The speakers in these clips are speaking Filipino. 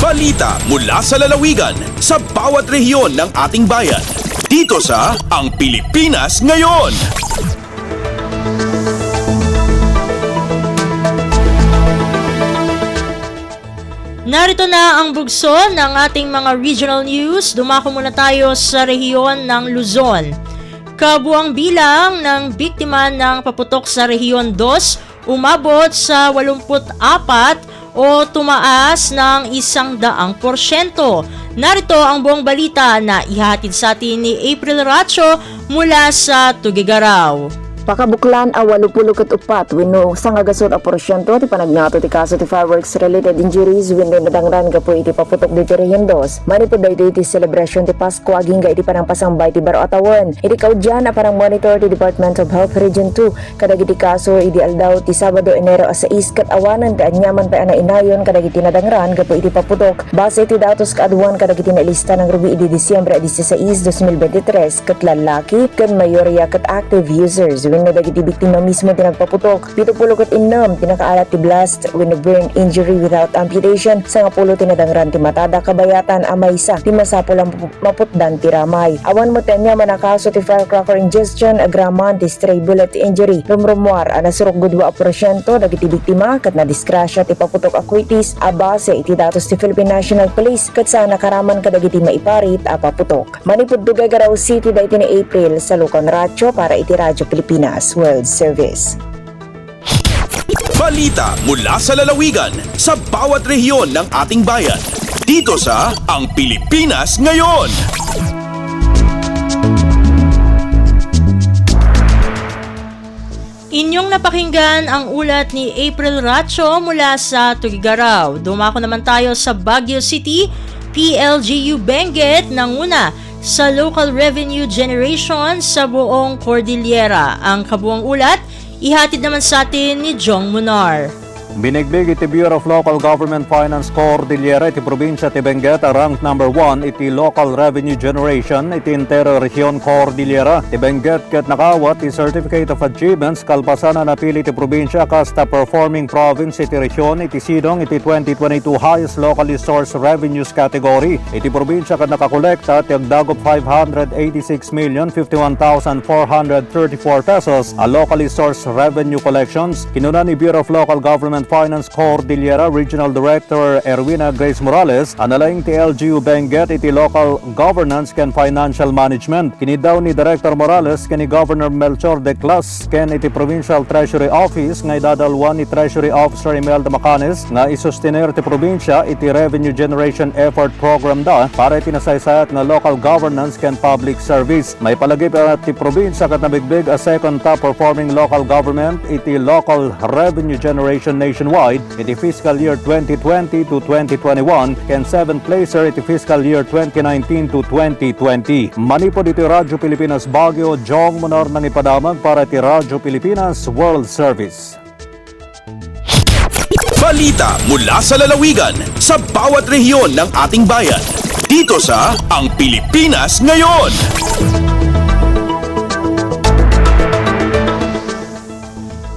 Balita mula sa lalawigan sa bawat rehiyon ng ating bayan. Dito sa Ang Pilipinas Ngayon. Narito na ang bugso ng ating mga regional news. Dumako muna tayo sa rehiyon ng Luzon. Kabuang bilang ng biktima ng paputok sa rehiyon 2 umabot sa 84 o tumaas ng 100%. Narito ang buong balita na ihatid sa atin ni April Racho mula sa Tugigaraw. Pakabuklan a 84 wenno sangagasot a porsyento ti panagnato ti kaso ti fireworks related injuries wenno nadangran gapo iti paputok diti rehiyon 2. Manipod daytoy ti celebration ti Pasko aging iti panangpasambay ti Baro Atawan. Iti kaudyan a parang monitor ti Department of Health Region 2 kadagiti kaso idi aldaw ti Sabado Enero a 6 ket awanan ti anyaman pa ana inayon kadagiti nadangran gapo iti paputok. Base ti datos kaadwan kadagiti nalista ng rubi idi Disyembre 16, 2023 ket lalaki ket mayorya ket active users wenno dagiti biktima mismo tinagpaputok. 76 tinakaalat ti blast wenno burn injury without amputation. 10 tinadangran ti matada kabayatan a maysa ti masapol ang maputdan ti ramay. Awan mo tanya manakaso ti firecracker ingestion agraman ti stray bullet injury. Rumrumuar a nasurok gudwa a porsyento dagiti biktima ket nadiskrasya ti paputok akwitis a base iti datos ti Philippine National Police ket sa nakaraman kadagiti maiparit a paputok. Manipud Tugigaraw City dayti ni April sa Lucon Racho para iti Radyo Pilipinas World Service. Balita mula sa lalawigan sa bawat rehiyon ng ating bayan. Dito sa Ang Pilipinas Ngayon. Inyong napakinggan ang ulat ni April Racho mula sa Tugigaraw. Dumako naman tayo sa Baguio City. PLGU Benguet nanguna sa local revenue generation sa buong Cordillera. Ang kabuang ulat, ihatid naman sa atin ni Jong Munar. Binigbig iti Bureau of Local Government Finance Cordillera iti probinsya ti Benguet rank number 1 iti local revenue generation iti entero rehiyon Cordillera. Ti Benguet ket nakawat ti Certificate of Achievements kalpasan na napili ti probinsya kasta performing province iti rehiyon iti sidong iti 2022 highest locally sourced revenues category. Iti probinsya ket nakakolekta ti agdagop 586,051,434 pesos a locally sourced revenue collections. Kinuna ni Bureau of Local Government Finance Cordillera Regional Director Erwina Grace Morales analaing ti LGU Benguet iti local governance ken financial management. Kinidaw ni Director Morales ken ni Governor Melchor de Clas ken iti Provincial Treasury Office nga idadalwan ni Treasury Officer Imelda Macanes nga isustenir ti probinsya iti revenue generation effort program da para iti nasaysayat nga local governance ken public service. May palagip ti probinsya ket nabigbig a second top performing local government iti local revenue generation nationwide iti fiscal year 2020 to 2021 ken 7th placer iti fiscal year 2019 to 2020. Manipod iti Radyo Pilipinas Baguio, Jong Munar nang ipadamag para iti Radyo Pilipinas World Service. Balita mula sa lalawigan sa bawat rehiyon ng ating bayan. Dito sa Ang Pilipinas Ngayon.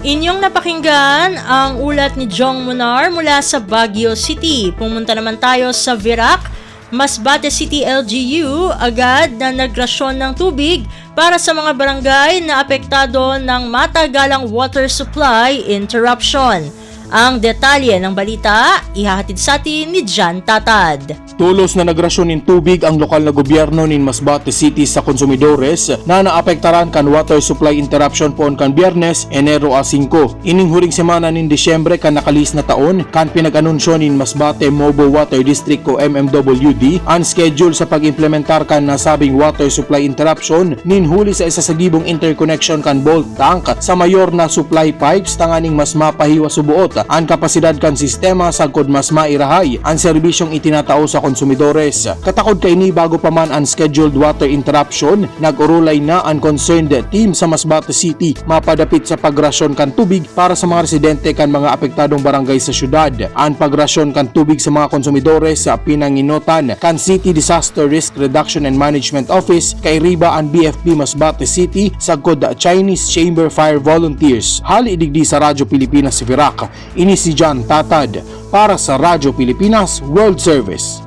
Inyong napakinggan ang ulat ni Jong Munar mula sa Baguio City. Pumunta naman tayo sa Virac, Masbate City LGU, agad na nagrasyon ng tubig para sa mga barangay na apektado ng matagalang water supply interruption. Ang detalye ng balita, ihahatid sa atin ni Jan Tatad. Tulos na nagrasyon ng tubig ang lokal na gobyerno nin Masbate City sa konsumidores na naapektaran kan water supply interruption poon kan Biyernes, Enero 5. Ining huring semana nin Disyembre kan nakalis na taon kan pinag-anunsyo nin Masbate Mobo Water District o MMWD ang schedule sa pag-implementar kan nasabing water supply interruption nin huli sa isa sa gibong interconnection kan bulk tank sa mayor na supply pipes tanganing mas mapahiwa subuot ang kapasidad kan sistema sagkod mas mairahay ang serbisyong itinatao sa konsumidores. Katakod kay ni bago pa man ang scheduled water interruption, nag-urulay na ang concerned team sa Masbate City mapadapit sa pagrasyon kan tubig para sa mga residente kan mga apektadong barangay sa syudad. Ang pagrasyon kan tubig sa mga konsumidores sa pinanginutan kan City Disaster Risk Reduction and Management Office kay Riba ang BFP Masbate City sagkod Chinese Chamber Fire Volunteers. Hali idigdi sa Radyo Pilipinas si Virac. Ini si John Tatad para sa Radyo Pilipinas World Service.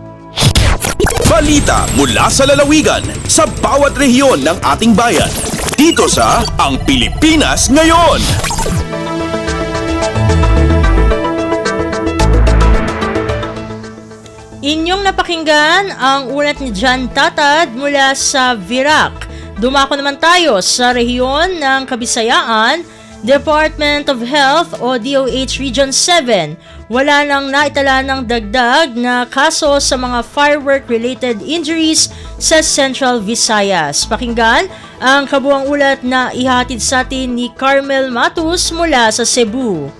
Balita mula sa lalawigan sa bawat rehiyon ng ating bayan. Dito sa Ang Pilipinas Ngayon. Inyong napakinggan ang ulat ni John Tatad mula sa Virac. Dumako naman tayo sa rehiyon ng Kabisayaan, Department of Health o DOH Region 7. Wala nang naitala ng dagdag na kaso sa mga firework-related injuries sa Central Visayas. Pakinggan ang kabuang ulat na ihatid sa atin ni Carmel Matus mula sa Cebu.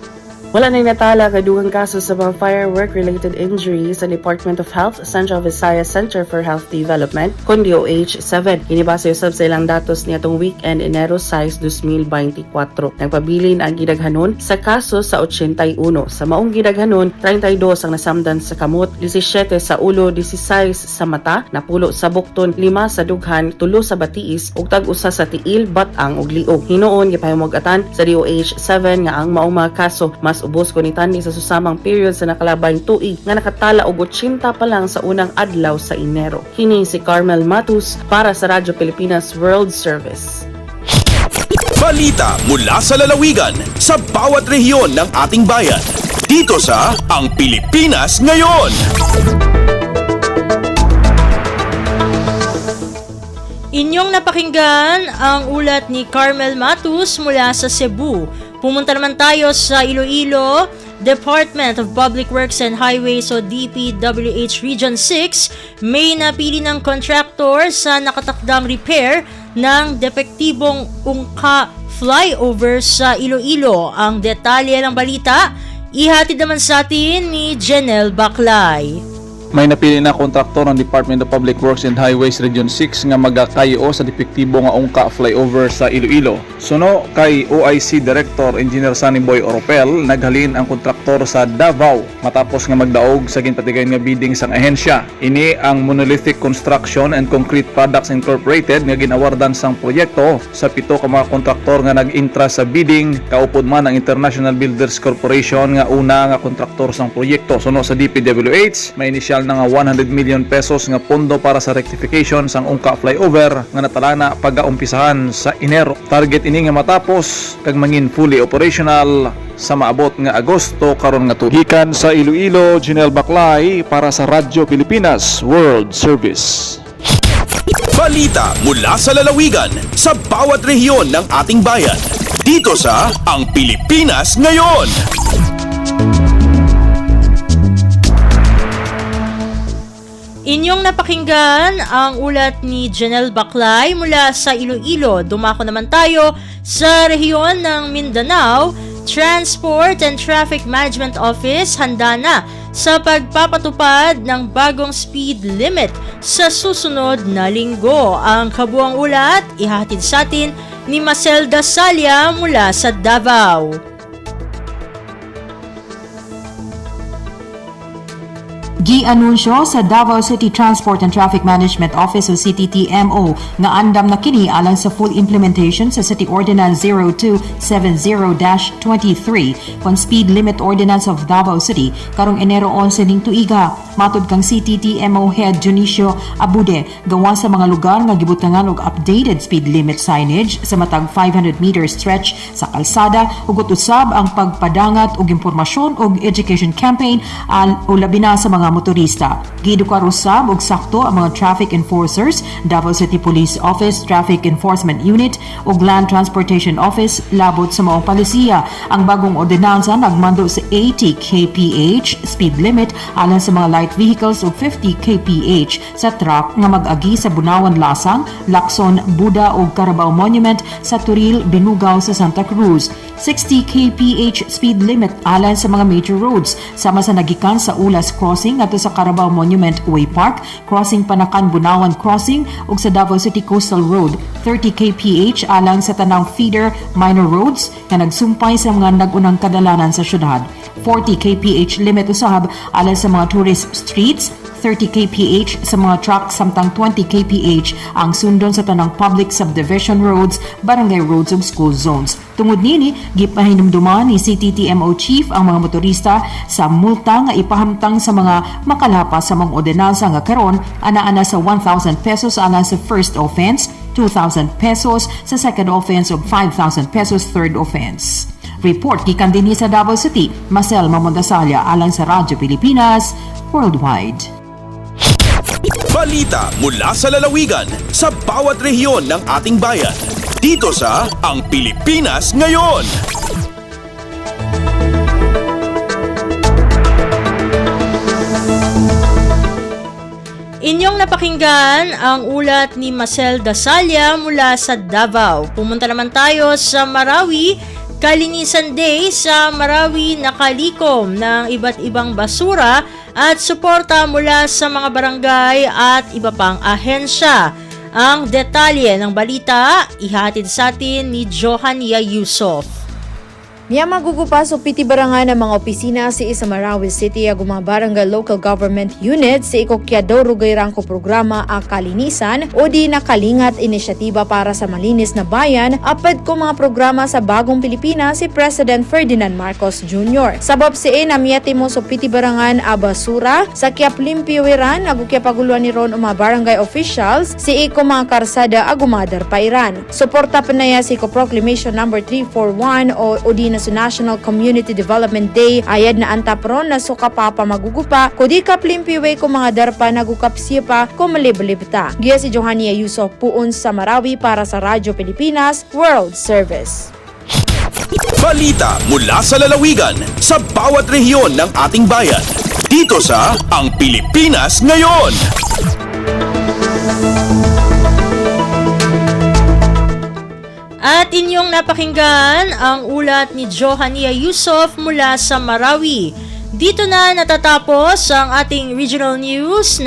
Wala nang natala kadugang kaso sa mga firework-related injuries sa Department of Health, Central Visayas Center for Health Development, kundi DOH-7. Inibasa usab sa ilang datos niatong weekend Enero 6, 2024. Nagpabilin ang gidaghanon sa kaso sa 81. Sa maong gidaghanon, 32 ang nasamdan sa kamot, 17 sa ulo, 16 sa mata, napulo sa bukton, 5 sa dughan, 3 sa batiis, ug tag-usa sa tiil, batang ug liog. Hinuon gipahimugatan sa DOH-7 nga ang maong mga kaso mas ubos ko ni tani sa susamang period sa nakalabang tuig nga nakatala og 80 pa lang sa unang adlaw sa Enero. Kini si Carmel Matus para sa Radyo Pilipinas World Service. Balita mula sa lalawigan sa bawat rehiyon ng ating bayan. Dito sa Ang Pilipinas Ngayon. Inyong napakinggan ang ulat ni Carmel Matus mula sa Cebu. Pumunta naman tayo sa Iloilo, Department of Public Works and Highways o DPWH Region 6, may napili ng contractor sa nakatakdang repair ng depektibong ungka flyover sa Iloilo. Ang detalye ng balita, ihatid naman sa atin ni Jenel Baclay. May napili na kontraktor ng Department of Public Works and Highways Region 6 nga magakayo sa depektibo nga ungka flyover sa Iloilo. Suno kay OIC Director Engineer Sunny Boy Oropel, naghalin ang kontraktor sa Davao matapos nga magdaog sa ginpatigayon nga bidding sang ahensya. Ini ang Monolithic Construction and Concrete Products Incorporated nga ginawardan sang proyekto sa 7 ka mga kontraktor nga nag-intra sa bidding, kaupod man ang International Builders Corporation nga una nga kontraktor sang proyekto. Suno sa DPWH, may inisyal na nga 100 million pesos nga pondo para sa rectification sang ungka flyover nga natalana pag-aumpisahan sa Enero. Target ini nga matapos kag mangin fully operational sa maabot nga Agosto karon nga tuig. Gikan sa Iloilo, Janelle Baclay para sa Radyo Pilipinas World Service. Balita mula sa lalawigan sa bawat rehiyon ng ating bayan. Dito sa Ang Pilipinas Ngayon. Inyong napakinggan ang ulat ni Janelle Baclay mula sa Iloilo. Dumako naman tayo sa rehiyon ng Mindanao. Transport and Traffic Management Office handa na sa pagpapatupad ng bagong speed limit sa susunod na linggo. Ang kabuang ulat, ihatid sa atin ni Maselda Salya mula sa Davao. Gi-anunsyo sa Davao City Transport and Traffic Management Office o CTTMO nga andam na kini alang sa full implementation sa City Ordinance 0270-23 kon Speed Limit Ordinance of Davao City karong Enero 11 ning tuiga. Matud kang CTTMO Head Junicio Abude, gawa sa mga lugar nga gibutangan og updated speed limit signage sa matag 500 meter stretch sa kalsada ug usab ang pagpadangat og impormasyon og education campaign o labi na sa mga motorista. Gidukar usab og sakto ang mga traffic enforcers, Davao City Police Office Traffic Enforcement Unit ug Land Transportation Office labot sa maong palisiya. Ang bagong ordinansa nagmando sa 80 kph speed limit alang sa mga light vehicles ug 50 kph sa truck nga mag-agi sa Bunawan Lasang, Lacson, Buda ug Carabao Monument sa Turil, Binugaw sa Santa Cruz. 60 kph speed limit alang sa mga major roads sama sa nagikan sa Ulas Crossing ato sa Carabao Monument Way Park, Crossing Panakan Bunawan Crossing ug sa Davao City Coastal Road. 30 kph alang sa tanang feeder minor roads nga nagsumpay sa mga nagunang kadalanan sa syudad. 40 kph limit usab alang sa mga tourist streets, 30 kph sa mga truck samtang 20 kph ang sundon sa tanang public subdivision roads, barangay roads ug school zones. Tungod nini, gipahinumduman ni CTTMO Chief ang mga motorista sa multa nga ipahamtang sa mga makalapas sa mga ordenansa nga karon ana-ana sa 1,000 pesos alang sa first offense, 2,000 pesos sa second offense ug 5,000 pesos third offense. Report gikan dinhi sa Davao City, Marcel Mamondasalya alang sa Radyo Pilipinas Worldwide. Balita mula sa lalawigan sa bawat rehiyon ng ating bayan. Dito sa Ang Pilipinas Ngayon. Inyong napakinggan ang ulat ni Marcel Dasalya mula sa Davao. Pumunta naman tayo sa Marawi. Kalinisan Day sa Marawi nakalikom ng iba't ibang basura at suporta mula sa mga barangay at iba pang ahensya. Ang detalye ng balita ihatid sa atin ni Johania Yusof. Niya magugupas o pitibarangan ng mga opisina sa isa Marawi City ag mga barangay local government unit sa Ikokyadoro Gayrangko programa a kalinisan o di nakalingat inisyatiba para sa malinis na bayan apad ko mga programa sa bagong Pilipinas si President Ferdinand Marcos Jr. Sabab si namiyati mo so pitibarangan a basura sa kiap limpyoiran ag paguluan ni ron mga barangay officials si iko mga karsada ag umadar pairan. Suporta pa na ya si Proclamation number 341 o di na sa National Community Development Day ayad na antapron na suka papa magugupa kudi kap limpiwe ko mga darpa nagukap siya pa ko maliblibta. Giya si Johania Yusof puon sa Marawi para sa Radyo Pilipinas World Service. Balita mula sa lalawigan sa bawat rehiyon ng ating bayan. Dito sa Ang Pilipinas Ngayon. At inyong napakinggan ang ulat ni Johania Yusof mula sa Marawi. Dito na natatapos ang ating regional news.